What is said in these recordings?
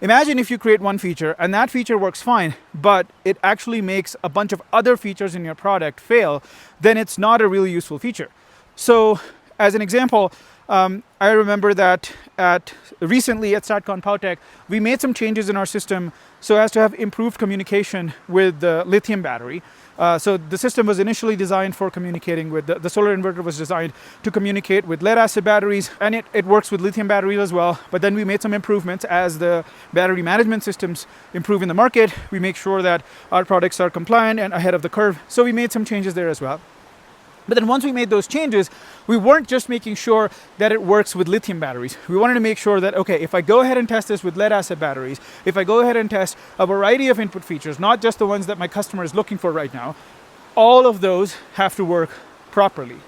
Imagine if you create one feature and that feature works fine, but it actually makes a bunch of other features in your product fail, then it's not a really useful feature. So as an example, I remember that recently at Statcon Powtech, we made some changes in our system so as to have improved communication with the lithium battery. So the system was initially designed for communicating with, the solar inverter was designed to communicate with lead acid batteries, and it works with lithium batteries as well. But then we made some improvements as the battery management systems improve in the market. We make sure that our products are compliant and ahead of the curve. So we made some changes there as well. But then once we made those changes, we weren't just making sure that it works with lithium batteries. We wanted to make sure that, okay, if I go ahead and test this with lead acid batteries, if I go ahead and test a variety of input features, not just the ones that my customer is looking for right now, all of those have to work properly.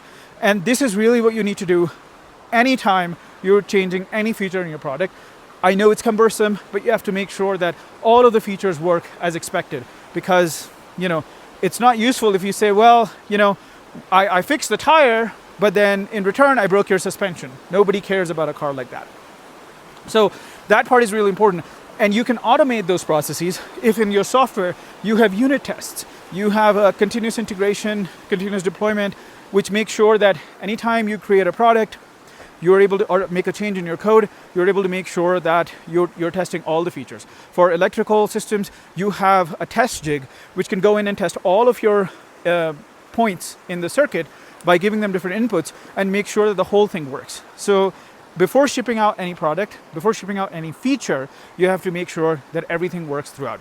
And this is really what you need to do anytime you're changing any feature in your product. I know it's cumbersome, but you have to make sure that all of the features work as expected, because, it's not useful if you say, well, I fixed the tire, but then in return, I broke your suspension. Nobody cares about a car like that. So that part is really important. And you can automate those processes if in your software you have unit tests, you have a continuous integration, continuous deployment, which makes sure that anytime you create a product, you're able to, or make a change in your code, you're able to make sure that you're testing all the features. For electrical systems, you have a test jig, which can go in and test all of your points in the circuit by giving them different inputs and make sure that the whole thing works. So before shipping out any product, before shipping out any feature, you have to make sure that everything works throughout.